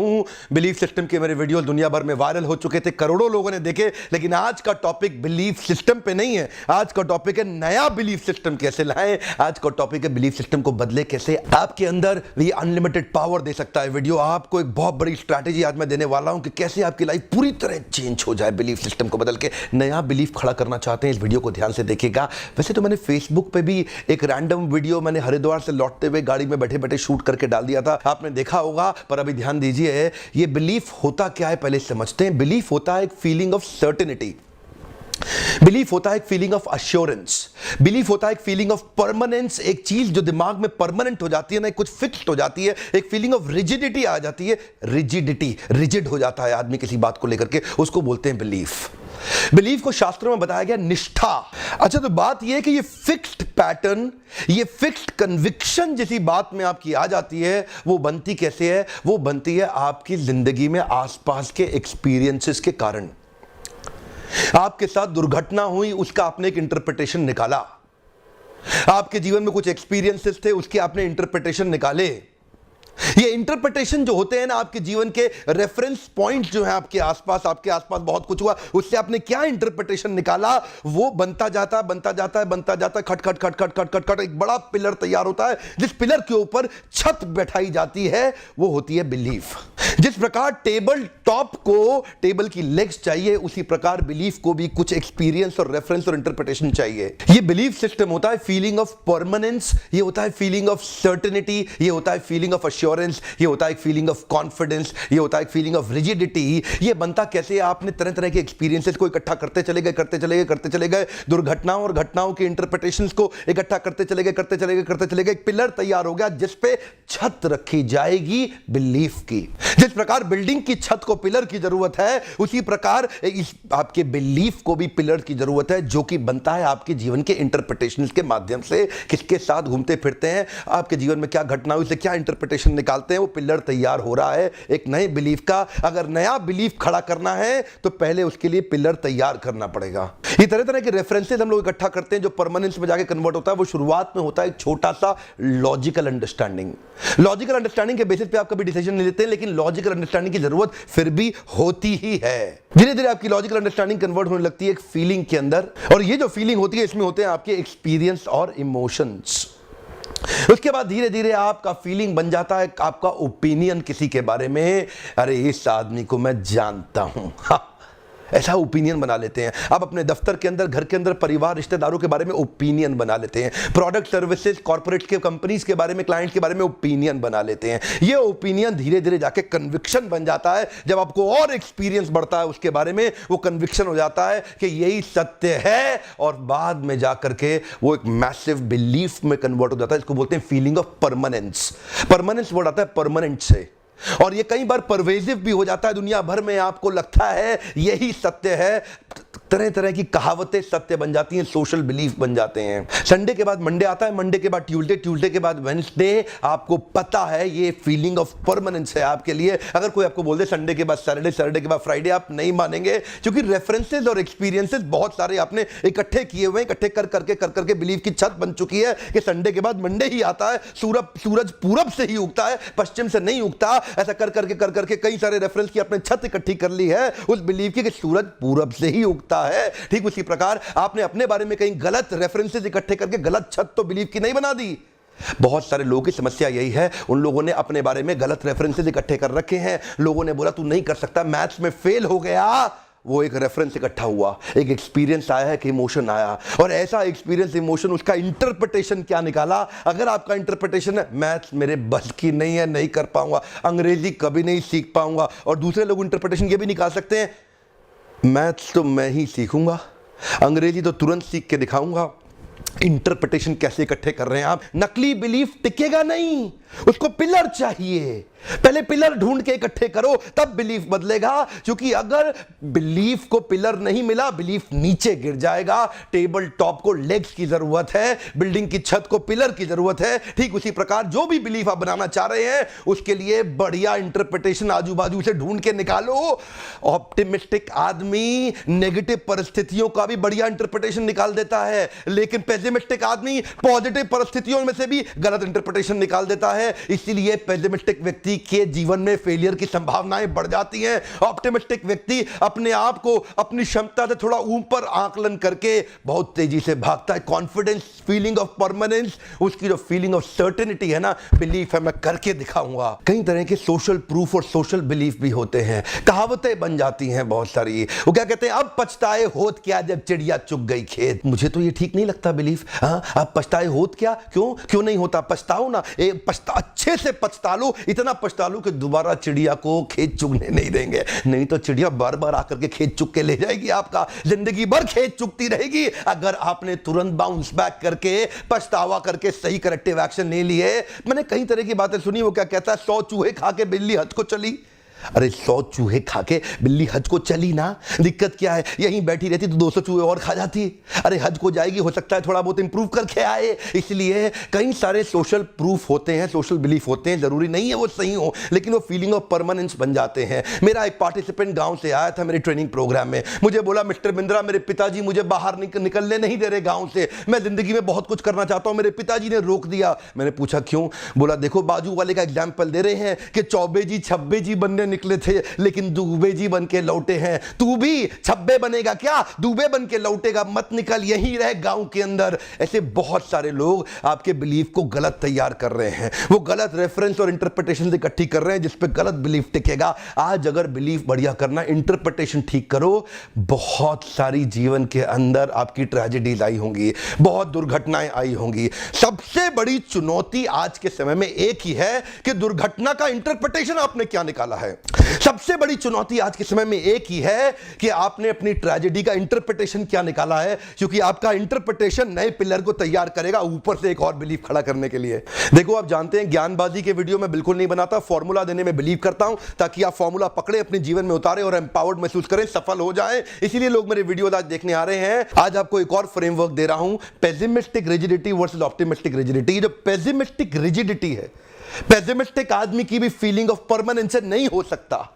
Belief system के मेरे video दुनिया भर में वायरल हो चुके थे, करोड़ों लोगों ने देखे। लेकिन आज का टॉपिक बिलीफ सिस्टम पे नहीं है। आज का टॉपिक है नया बिलीफ सिस्टम कैसे लाएं। आज का टॉपिक है बिलीफ सिस्टम को बदले कैसे। आपके अंदर ये अनलिमिटेड पावर दे सकता है वीडियो। आपको एक बहुत बड़ी स्ट्रैटेजी आज मैं देने वाला हूं कि कैसे आपकी लाइफ पूरी तरह चेंज हो जाए बिलीफ सिस्टम को बदल के। नया बिलीफ खड़ा करना चाहते हैं, इस वीडियो को ध्यान से देखिएगा। वैसे तो मैंने फेसबुक पे भी एक रैंडम वीडियो मैंने हरिद्वार से लौटते हुए गाड़ी में बैठे बैठे शूट करके डाल दिया था, आपने देखा होगा। पर अभी ध्यान दीजिए, ये बिलीफ होता क्या है पहले समझते हैं। बिलीफ होता है एक फीलिंग ऑफ सर्टेनिटी, बिलीफ होता है एक फीलिंग ऑफ अश्योरेंस, बिलीफ होता है एक फीलिंग ऑफ परमानेंस। एक चीज जो दिमाग में परमानेंट हो जाती है ना, कुछ फिक्स्ड हो जाती है, एक फीलिंग ऑफ रिजिडिटी आ जाती है। रिजिडिटी, रिजिड हो जाता है आदमी किसी बात को लेकर के, उसको बोलते हैं बिलीफ। बिलीफ को शास्त्रों में बताया गया निष्ठा। अच्छा, तो बात यह है कि ये फिक्स्ड पैटर्न, ये फिक्स्ड कन्विक्शन जैसी बात में आपकी आ जाती है, वो बनती कैसे है? वो बनती है आपकी जिंदगी में आसपास के एक्सपीरियंसेस के कारण। आपके साथ दुर्घटना हुई, उसका आपने एक इंटरप्रिटेशन निकाला। आपके जीवन में कुछ एक्सपीरियंसेस थे, उसके आपने इंटरप्रिटेशन निकाले। ये इंटरप्रिटेशन जो होते हैं ना, आपके जीवन के रेफरेंस पॉइंट जो है आपके आसपास बहुत कुछ हुआ, उससे आपने क्या इंटरप्रिटेशन निकाला, वो बनता जाता है, खट खट खट खट खट खट खट एक बड़ा पिलर तैयार होता है। जिस पिलर के ऊपर छत बैठाई जाती है वो होती है बिलीफ। जिस प्रकार टेबल टॉप को टेबल की लेग्स चाहिए, उसी प्रकार बिलीफ को भी कुछ एक्सपीरियंस और रेफरेंस और इंटरप्रिटेशन चाहिए। ये बिलीफ सिस्टम होता है फीलिंग ऑफ परमानेंस, ये होता है फीलिंग ऑफ सर्टेनिटी, ये होता है फीलिंग ऑफ अश्योरेंस, ये होता है फीलिंग ऑफ कॉन्फिडेंस, ये होता है फीलिंग ऑफ रिजिडिटी। ये बनता कैसे? आपने तरह तरह के एक्सपीरियंसेस को इकट्ठा करते चले गए, दुर्घटनाओं और घटनाओं के इंटरप्रिटेशंस को इकट्ठा करते चले गए, एक पिलर तैयार हो गया जिस पे छत रखी जाएगी बिलीफ की। जिस प्रकार बिल्डिंग की छत को पिलर की जरूरत है, उसी प्रकार इस आपके बिलीफ को भी पिलर की जरूरत है, जो कि बनता है आपके जीवन के इंटरप्रिटेशंस के माध्यम से। किसके साथ घूमते फिरते हैं, आपके जीवन में क्या घटना हुई, उससे क्या इंटरप्रिटेशन निकालते हैं, वो पिलर तैयार हो रहा है एक नए बिलीफ का। अगर नया बिलीफ खड़ा करना है तो पहले उसके लिए पिलर तैयार करना पड़ेगा। ये तरह तरह के रेफरेंसेस हम लोग इकट्ठा करते हैं, जो परमानेंस में जाके कन्वर्ट होता है। वो शुरुआत में होता है एक छोटा सा लॉजिकल अंडरस्टैंडिंग। लॉजिकल अंडरस्टैंडिंग के बेसिस पे आप कभी डिसीजन नहीं लेते, लेकिन लॉजिकल अंडरस्टैंडिंग की जरूरत फिर भी होती ही है। धीरे धीरे आपकी लॉजिकल अंडरस्टैंडिंग कन्वर्ट होने लगती है एक फीलिंग के अंदर, और ये जो फीलिंग होती है इसमें होते हैं आपके एक्सपीरियंस और इमोशंस। उसके बाद धीरे धीरे आपका फीलिंग बन जाता है आपका ओपिनियन किसी के बारे में। अरे इस आदमी को मैं जानता हूं, ऐसा ओपिनियन बना लेते हैं। आप अपने दफ्तर के अंदर, घर के अंदर, परिवार, रिश्तेदारों के बारे में ओपिनियन बना लेते हैं। प्रोडक्ट, सर्विसेज, कॉर्पोरेट के कंपनीज के बारे में, क्लाइंट के बारे में ओपिनियन बना लेते हैं। ये ओपिनियन धीरे धीरे जाके कन्विक्शन बन जाता है। जब आपको और एक्सपीरियंस बढ़ता है उसके बारे में, वो कन्विक्शन हो जाता है कि यही सत्य है, और बाद में जाकर के वो एक मैसिव बिलीफ में कन्वर्ट हो जाता है। इसको बोलते हैं feeling of permanence. Permanence word आता है परमानेंट से, और ये कई बार परवेजिव भी हो जाता है दुनिया भर में। आपको लगता है यही सत्य है, तरह तरह की कहावतें सत्य बन जाती हैं, सोशल बिलीफ बन जाते हैं। संडे के बाद मंडे आता है, मंडे के बाद ट्यूसडे, ट्यूसडे के बाद वेडनेसडे। आपको पता है ये फीलिंग ऑफ परमानेंस है आपके लिए। अगर कोई आपको बोल दे संडे के बाद सैटरडे, सैटरडे के बाद फ्राइडे, आप नहीं मानेंगे, क्योंकि रेफरेंसेस और एक्सपीरियंसेस बहुत सारे आपने इकट्ठे किए हुए हैं। इकट्ठे कर करके बिलीफ की छत बन चुकी है कि संडे के बाद मंडे ही आता है। सूरज पूरब से ही उगता है, पश्चिम से नहीं उगता। ऐसा कर करके कई सारे रेफरेंस की आपने छत इकट्ठी कर ली है उस बिलीफ की कि सूरज पूरब से ही उगता है। ठीक उसी प्रकार आपने अपने बारे में कई गलत रेफरेंसेस इकट्ठे करके गलत छत तो बिलीफ की नहीं बना दी। बहुत सारे लोगों की समस्या यही है, उन लोगों ने अपने बारे में गलत रेफरेंसेस इकट्ठे कर रखे हैं। लोगों ने बोला तू नहीं कर सकता, मैथ्स में फेल हो गया, वो एक रेफरेंस इकट्ठा हुआ, एक एक्सपीरियंस आया है कि इमोशन आया, और ऐसा एक्सपीरियंस, इमोशन, उसका इंटरप्रिटेशन क्या निकाला। अगर आपका इंटरप्रिटेशन है मैथ्स मेरे बस की नहीं है, नहीं कर पाऊंगा, अंग्रेजी कभी नहीं सीख पाऊंगा, और दूसरे लोग इंटरप्रिटेशन ये भी निकाल सकते हैं मैथ्स तो मैं ही सीखूंगा, अंग्रेजी तो तुरंत सीख के दिखाऊंगा। इंटरप्रिटेशन कैसे इकट्ठे कर रहे हैं आप? नकली बिलीफ टिकेगा नहीं, उसको पिलर चाहिए। पहले पिलर ढूंढ के इकट्ठे करो, तब बिलीफ बदलेगा। क्योंकि अगर बिलीफ को पिलर नहीं मिला, बिलीफ नीचे गिर जाएगा। टेबल टॉप को लेग्स की जरूरत है, बिल्डिंग की छत को पिलर की जरूरत है। ठीक उसी प्रकार जो भी बिलीफ आप बनाना चाह रहे हैं, उसके लिए बढ़िया इंटरप्रिटेशन आजू बाजू से ढूंढ के निकालो। ऑप्टिमिस्टिक आदमी नेगेटिव परिस्थितियों का भी बढ़िया इंटरप्रिटेशन निकाल देता है, लेकिन पेसिमिस्टिक आदमी पॉजिटिव परिस्थितियों में से भी गलत इंटरप्रिटेशन निकाल देता है। इसीलिए पेसिमिस्टिक व्यक्ति व्यक्ति के जीवन में फेलियर की संभावनाएं बढ़ जाती हैं। ऑप्टिमिस्टिक व्यक्ति अपने आप को अपनी क्षमता से थोड़ा ऊपर आकलन करके बहुत तेजी से भागता है। कॉन्फिडेंस, फीलिंग ऑफ परमानेंस, उसकी जो फीलिंग ऑफ सर्टेनिटी है ना, बिलीफ है मैं करके दिखाऊंगा। कई तरह के सोशल प्रूफ और सोशल बिलीफ भी होते हैं, कहावतें बन जाती हैं बहुत सारी। वो क्या कहते हैं, अब पछताए होत क्या जब चिड़िया चुग गई खेत। मुझे तो ये ठीक नहीं लगता बिलीफ। हाँ, अब पछताए होत क्या, क्यों नहीं होता, पछताओ ना, अच्छे से पछता लो, इतना पछता लो कि दोबारा चिड़िया को खेत चुगने नहीं देंगे। नहीं तो चिड़िया बार बार आकर के खेत चुग के ले जाएगी, आपका जिंदगी भर खेत चुगती रहेगी अगर आपने तुरंत बाउंस बैक करके पछतावा करके सही करेक्टिव एक्शन नहीं लिए। मैंने कई तरह की बातें सुनी। वो क्या कहता है, 100 चूहे खा के बिल्ली हज को चली। अरे 100 चूहे खा के बिल्ली हज को चली ना, दिक्कत क्या है, यहीं बैठी रहती तो 200 चूहे और खा जाती। अरे हज को जाएगी, हो सकता है थोड़ा बहुत इंप्रूव करके आए। इसलिए कई सारे सोशल प्रूफ होते हैं, सोशल बिलीफ होते हैं, जरूरी नहीं है वो सही हो, लेकिन वो फीलिंग ऑफ परमानेंस बन जाते हैं। मेरा एक पार्टिसिपेंट गांव से आया था मेरे ट्रेनिंग प्रोग्राम में। मुझे बोला, मिस्टर बिंद्रा, मेरे पिताजी मुझे बाहर निकलने नहीं दे रहे गाँव से, मैं जिंदगी में बहुत कुछ करना चाहता हूं, मेरे पिताजी ने रोक दिया। मैंने पूछा क्यों? बोला, देखो बाजू वाले का एग्जाम्पल दे रहे हैं कि चौबे जी छब्बे जी बनने निकले थे लेकिन दूबे जी बन के लौटे हैं। तू भी छब्बे बनेगा क्या, दूबे बन के लौटेगा, मत निकल, यहीं रह गांव के अंदर। ऐसे बहुत सारे लोग आपके बिलीफ को गलत तैयार कर रहे हैं, वो गलत रेफरेंस और इंटरप्रिटेशन इकट्ठी कर रहे हैं जिस पे गलत बिलीफ टिकेगा। आज अगर बिलीफ बढ़िया करना, इंटरप्रिटेशन ठीक करो, बहुत सारी जीवन के अंदर आपकी ट्रेजेडीज आई होंगी, बहुत दुर्घटनाएं आई होंगी। सबसे बड़ी चुनौती आज के समय में एक ही है कि दुर्घटना का इंटरप्रिटेशन आपने क्या निकाला है। सबसे बड़ी चुनौती आज के समय में एक ही है कि आपने अपनी ट्रेजेडी का इंटरप्रिटेशन क्या निकाला है, क्योंकि आपका इंटरप्रिटेशन नए पिलर को तैयार करेगा ऊपर से एक और बिलीफ खड़ा करने के लिए। देखो, आप जानते हैं ज्ञानबाजी के वीडियो में बिल्कुल नहीं बनाता, फॉर्मूला देने में बिलीव करता हूं ताकि आप फॉर्मूला पकड़े, अपने जीवन में उतारे और एम्पावर्ड महसूस करें, सफल हो जाएं। इसीलिए लोग मेरे वीडियो आज देखने आ रहे हैं। आज आपको एक और फ्रेमवर्क दे रहा हूं, pessimistic rigidity versus optimistic rigidity. जो पेसिमिस्टिक रिजिडिटी है, पेसिमिस्टिक आदमी की भी फीलिंग ऑफ परमानेंस नहीं हो सकता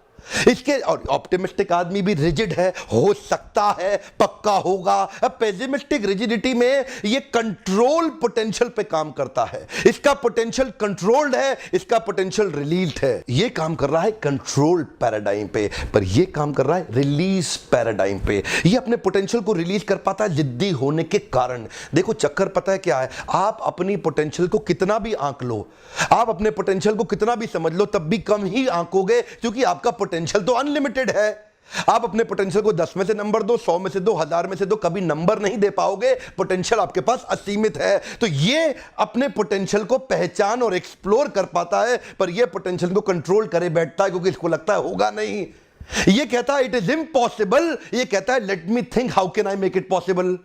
इसके, और ऑप्टिमिस्टिक आदमी भी रिजिड है, हो सकता है, पक्का होगा। अब पेसिमिस्टिक रिजिडिटी में ये कंट्रोल पोटेंशियल पे काम करता है, इसका पोटेंशियल कंट्रोल्ड है, इसका पोटेंशियल रिलीज्ड है। ये काम कर रहा है कंट्रोल पैराडाइम पे, पर ये काम कर रहा है रिलीज पैराडाइम पे। ये अपने पोटेंशियल को रिलीज कर पाता है जिद्दी होने के कारण। देखो चक्कर पता है क्या है, आप अपनी पोटेंशियल को कितना भी आंक लो, आप अपने पोटेंशियल को कितना भी समझ लो, तब भी कम ही आंकोगे, क्योंकि आपका पोटेंशियल तो अनलिमिटेड है। आप अपने पोटेंशियल को 10 में से नंबर दो, 100 में से दो, 1000 में से दो, कभी नंबर नहीं दे पाओगे। पोटेंशियल आपके पास असीमित है। तो ये अपने पोटेंशियल को पहचान और एक्सप्लोर कर पाता है, पर ये पोटेंशियल को कंट्रोल करे बैठता है, क्योंकि इसको लगता है होगा नहीं। ये कहता है इट इज इम्पॉसिबल, ये कहता है let me think how can I make it possible.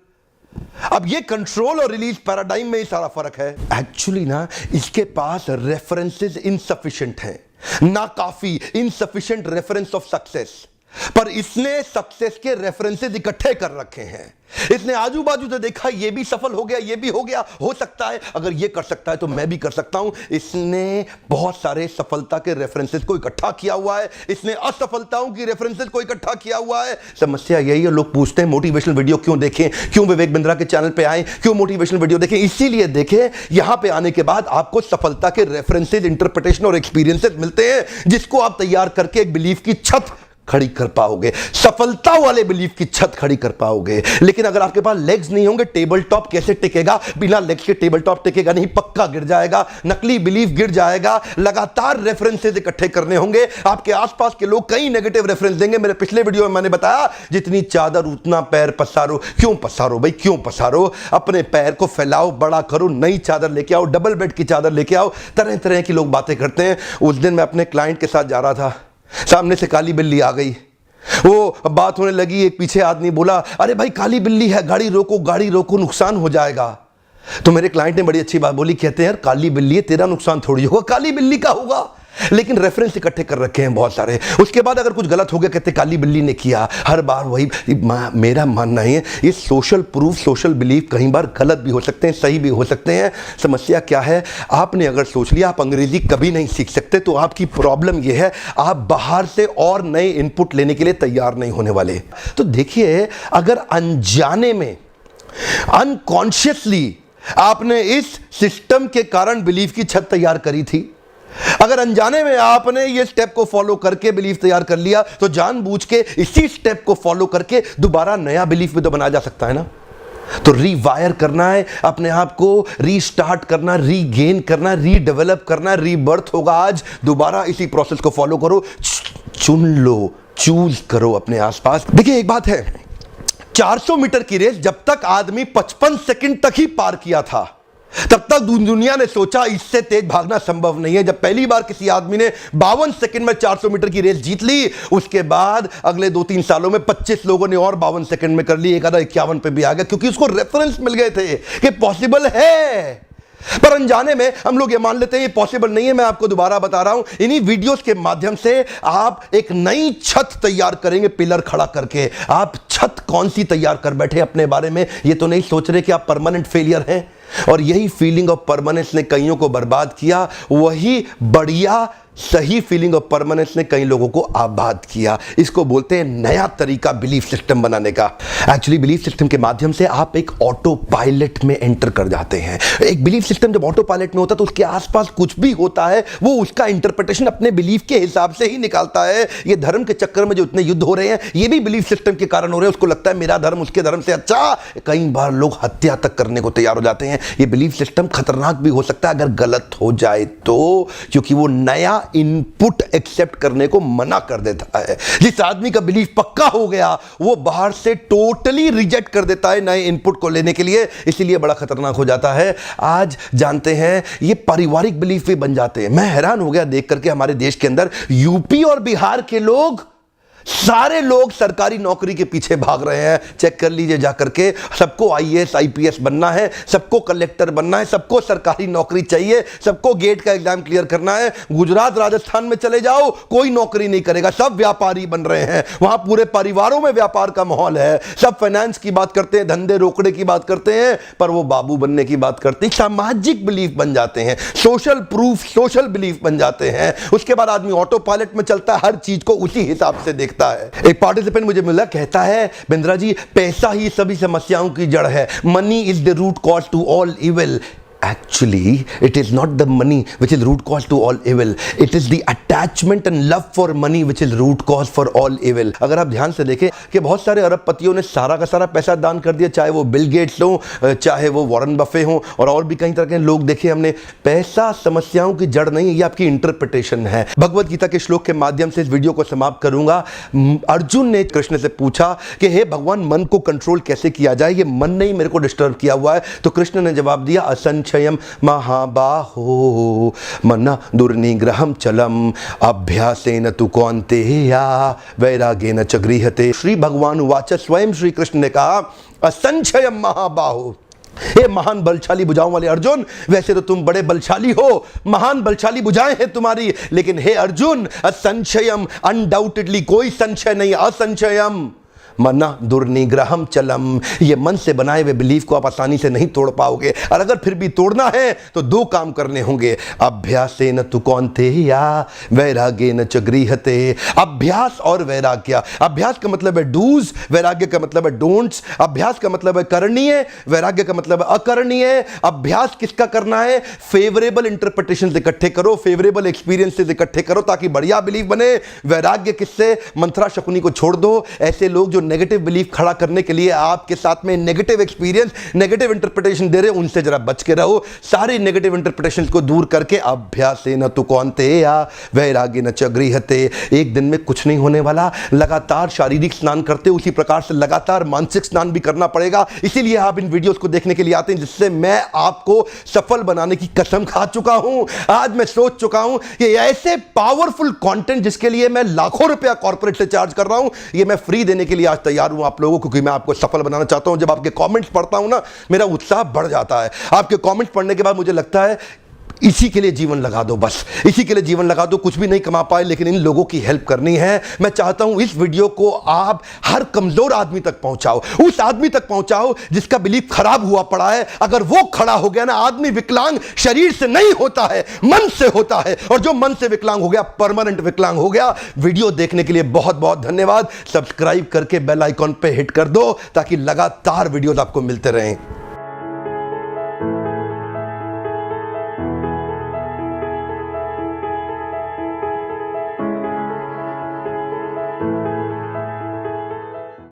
अब ये कंट्रोल और रिलीज पैराडाइम में ही सारा फर्क है। एक्चुअली ना, इसके पास रेफरेंसेस इनसफिशिएंट हैं, ना काफी, इनसफिशिएंट रेफरेंस ऑफ सक्सेस, पर इसने सक्सेस के रेफरेंसेस इकट्ठे कर रखे हैं। इसने आजू बाजू से देखा, ये भी सफल हो गया, ये भी हो गया, हो सकता है, अगर ये कर सकता है तो मैं भी कर सकता हूं। इसने बहुत सारे सफलता के रेफरेंसेस को इकट्ठा किया हुआ है, इसने असफलताओं की रेफरेंसेस को इकट्ठा किया हुआ है। समस्या यही है, लोग पूछते हैं मोटिवेशनल वीडियो क्यों देखें, क्यों विवेक बिंद्रा के चैनल पे आए, क्यों मोटिवेशनल वीडियो देखें। इसीलिए देखें, यहां पे आने के बाद आपको सफलता के रेफरेंसेस, इंटरप्रिटेशन और एक्सपीरियंसेस मिलते हैं, जिसको आप तैयार करके एक बिलीफ की छत खड़ी कर पाओगे, सफलता वाले बिलीफ की छत खड़ी कर पाओगे। लेकिन अगर आपके पास लेग्स नहीं होंगे, टेबल टॉप कैसे टिकेगा? बिना लेग्स के टेबल टॉप टिकेगा नहीं, पक्का गिर जाएगा, नकली बिलीफ गिर जाएगा। लगातार रेफरेंसेस इकट्ठे करने होंगे। आपके आसपास के लोग कई नेगेटिव रेफरेंस देंगे। मेरे पिछले वीडियो में मैंने बताया, जितनी चादर उतना पैर पसारो। क्यों पसारो भाई, क्यों पसारो? अपने पैर को फैलाओ, बड़ा करो, नई चादर लेके आओ, डबल बेड की चादर लेके आओ। तरह तरह की लोग बातें करते हैं। उस दिन मैं अपने क्लाइंट के साथ जा रहा था, सामने से काली बिल्ली आ गई। वो बात होने लगी, एक पीछे आदमी बोला, अरे भाई काली बिल्ली है, गाड़ी रोको, गाड़ी रोको, नुकसान हो जाएगा। तो मेरे क्लाइंट ने बड़ी अच्छी बात बोली, कहते हैं यार काली बिल्ली है, तेरा नुकसान थोड़ी होगा, काली बिल्ली का होगा। लेकिन रेफरेंस इकट्ठे कर रखे हैं बहुत सारे। उसके बाद अगर कुछ गलत हो गया, कहते काली बिल्ली ने किया, हर बार वही। मेरा मानना है ये सोशल प्रूफ, सोशल बिलीफ कई बार गलत भी हो सकते हैं, सही भी हो सकते हैं। समस्या क्या है, आपने अगर सोच लिया आप अंग्रेजी कभी नहीं सीख सकते, तो आपकी प्रॉब्लम यह है आप बाहर से और नए इनपुट लेने के लिए तैयार नहीं होने वाले। तो देखिए, अगर अनजाने में, अनकॉन्शियसली आपने इस सिस्टम के कारण बिलीफ की छत तैयार करी थी, अगर अनजाने में आपने ये स्टेप को फॉलो करके बिलीफ तैयार कर लिया तो जानबूझ के इसी स्टेप को फॉलो करके दोबारा नया बिलीफ भी तो बनाया जा सकता है ना। तो रीवायर करना है अपने आप को, रीस्टार्ट करना, रीगेन करना, रीडेवलप करना, रीबर्थ होगा आज। दोबारा इसी प्रोसेस को फॉलो करो, चुन लो, चूज करो अपने आसपास। देखिए एक बात है, 400 मीटर की रेस जब तक आदमी 55 सेकंड तक ही पार किया था तब तक दुनिया ने सोचा इससे तेज भागना संभव नहीं है। जब पहली बार किसी आदमी ने 52 सेकंड में 400 मीटर की रेस जीत ली, उसके बाद अगले 2-3 सालों में 25 लोगों ने और 52 सेकंड में कर ली, एक आधा 51 पे भी आ गया, क्योंकि उसको रेफरेंस मिल गए थे कि पॉसिबल है। पर अनजाने में हम लोग ये मान लेते हैं ये पॉसिबल नहीं है। मैं आपको दोबारा बता रहा हूं, इन्हीं वीडियोस के माध्यम से आप एक नई छत तैयार करेंगे, पिलर खड़ा करके। आप छत कौन सी तैयार कर बैठे अपने बारे में, ये तो नहीं सोच रहे कि आप परमानेंट फेलियर हैं। और यही फीलिंग ऑफ परमानेंस ने कईयों को बर्बाद किया, वही बढ़िया सही फीलिंग ऑफ परमानेंस ने कई लोगों को आबाद किया। इसको बोलते हैं नया तरीका बिलीफ सिस्टम बनाने का। एक्चुअली बिलीफ सिस्टम के माध्यम से आप एक ऑटो पायलट में एंटर कर जाते हैं। एक बिलीफ सिस्टम जब ऑटो पायलट में होता है तो उसके आसपास कुछ भी होता है वो उसका इंटरप्रिटेशन अपने बिलीफ के हिसाब से ही निकालता है। ये धर्म के चक्कर में जो इतने युद्ध हो रहे हैं ये भी बिलीफ सिस्टम के कारण हो रहे हैं। उसको लगता है मेरा धर्म उसके धर्म से अच्छा। कई बार लोग हत्या तक करने को तैयार हो जाते हैं। ये बिलीफ सिस्टम खतरनाक भी हो सकता है अगर गलत हो जाए तो, क्योंकि वो नया इनपुट एक्सेप्ट करने को मना कर देता है। जिस आदमी का बिलीफ पक्का हो गया वो बाहर से टोटली रिजेक्ट कर देता है नए इनपुट को लेने के लिए, इसीलिए बड़ा खतरनाक हो जाता है। आज जानते हैं ये पारिवारिक बिलीफ भी बन जाते हैं। मैं हैरान हो गया देख करके हमारे देश के अंदर यूपी और बिहार के लोग, सारे लोग सरकारी नौकरी के पीछे भाग रहे हैं। चेक कर लीजिए जाकर के, सबको आईएएस आईपीएस बनना है, सबको कलेक्टर बनना है, सबको सरकारी नौकरी चाहिए, सबको गेट का एग्जाम क्लियर करना है। गुजरात राजस्थान में चले जाओ कोई नौकरी नहीं करेगा, सब व्यापारी बन रहे हैं। वहां पूरे परिवारों में व्यापार का माहौल है। सब फाइनेंस की बात करते हैं, धंधे रोकड़े की बात करते हैं, पर वो बाबू बनने की बात करते हैं। सामाजिक बिलीफ बन जाते हैं, सोशल प्रूफ, सोशल बिलीफ बन जाते हैं। उसके बाद आदमी ऑटो पायलट में चलता है, हर चीज को उसी हिसाब से देखता है। एक पार्टिसिपेंट मुझे मिला, कहता है बिंद्रा जी पैसा ही सभी समस्याओं की जड़ है। Money is the root cause to all evil. Actually, it is not the money which is root cause to all evil. It is the attachment and love for money which is root cause for all evil. अगर आप ध्यान से देखें कि बहुत सारे अरबपतियों ने सारा का सारा पैसा दान कर दिया, चाहे वो बिल गेट्स हों, चाहे वो वॉरेन बफे हों, और भी कई तरह के लोग देखे हमने। पैसा समस्याओं की जड़ नहीं है, ये आपकी इंटरप्रिटेशन है। भगवत गीता के श्लोक के माध्यम से इस वीडियो को समाप्त करूंगा। अर्जुन ने कृष्ण से पूछा कि हे भगवान, मन को कंट्रोल कैसे किया जाए, ये मन ने ही मेरे को डिस्टर्ब किया हुआ है। तो कृष्ण ने जवाब दिया, असंशयम महाबाहो मन दुर्निग्रहम चलम अभ्यासेन तु कौन्तेया वैराग्येन च गृह्यते। श्री भगवान उवाच, स्वयं श्री कृष्ण ने कहा, असंशयम महाबाहो, हे महान बलशाली भुजाओं वाले अर्जुन, वैसे तो तुम बड़े बलशाली हो, महान बलशाली भुजाएं हैं तुम्हारी, लेकिन हे अर्जुन, असंशयम, अनडाउटेडली कोई संशय नहीं, असंशयम मना दुर्निग्रहम चलम, ये मन से बनाए हुए बिलीफ को आप आसानी से नहीं तोड़ पाओगे। और अगर फिर भी तोड़ना है तो दो काम करने होंगे, अभ्यासेन तु कौन्तेया वैराग्येन च गृह्यते। अभ्यास और वैराग्य। अभ्यास का मतलब है डूज, वैराग्य का मतलब है डोंट्स। अभ्यास का मतलब है करणीय, वैराग्य का मतलब है अकरणीय। अभ्यास किसका करना है? फेवरेबल इंटरप्रिटेशन इकट्ठे करो, फेवरेबल एक्सपीरियंसेस इकट्ठे करो ताकि बढ़िया बिलीफ बने। वैराग्य किससे? मंत्रा शकुनी को छोड़ दो। ऐसे लोग जो नेगेटिव बिलीफ खड़ा करने के लिए आपके साथ में नेगेटिव एक्सपीरियंस, नेगेटिव इंटरप्रिटेशन दे रहे, उनसे जरा बच के रहो। सारी नेगेटिव इंटरप्रिटेशन को दूर करके अभ्यासेन तु कौन्तेया वैराग्येन च गृह्यते। एक दिन में कुछ नहीं होने वाला, लगातार शारीरिक स्नान करते उसी प्रकार से लगातार मानसिक स्नान भी करना पड़ेगा। इसीलिए आप इन वीडियोस को देखने के लिए आते हैं, जिससे मैं आपको सफल बनाने की कसम खा चुका हूं। आज मैं सोच चुका हूं कि ऐसे पावरफुल कंटेंट जिसके लिए मैं लाखों रुपया कॉर्पोरेट से चार्ज कर रहा हूं, ये मैं फ्री देने के लिए आज तैयार हूं आप लोगों को, क्योंकि मैं आपको सफल बनाना चाहता हूं। जब आपके कमेंट्स पढ़ता हूं ना, मेरा उत्साह बढ़ जाता है। आपके कमेंट्स पढ़ने के बाद मुझे लगता है इसी के लिए जीवन लगा दो, बस इसी के लिए जीवन लगा दो। कुछ भी नहीं कमा पाए लेकिन इन लोगों की हेल्प करनी है। मैं चाहता हूं इस वीडियो को आप हर कमजोर आदमी तक पहुंचाओ, उस आदमी तक पहुंचाओ जिसका बिलीफ खराब हुआ पड़ा है। अगर वो खड़ा हो गया ना, आदमी विकलांग शरीर से नहीं होता है, मन से होता है, और जो मन से विकलांग हो गया परमानेंट विकलांग हो गया। वीडियो देखने के लिए बहुत बहुत धन्यवाद। सब्सक्राइब करके बेल आइकॉन पे हिट कर दो ताकि लगातार वीडियोस आपको मिलते रहें।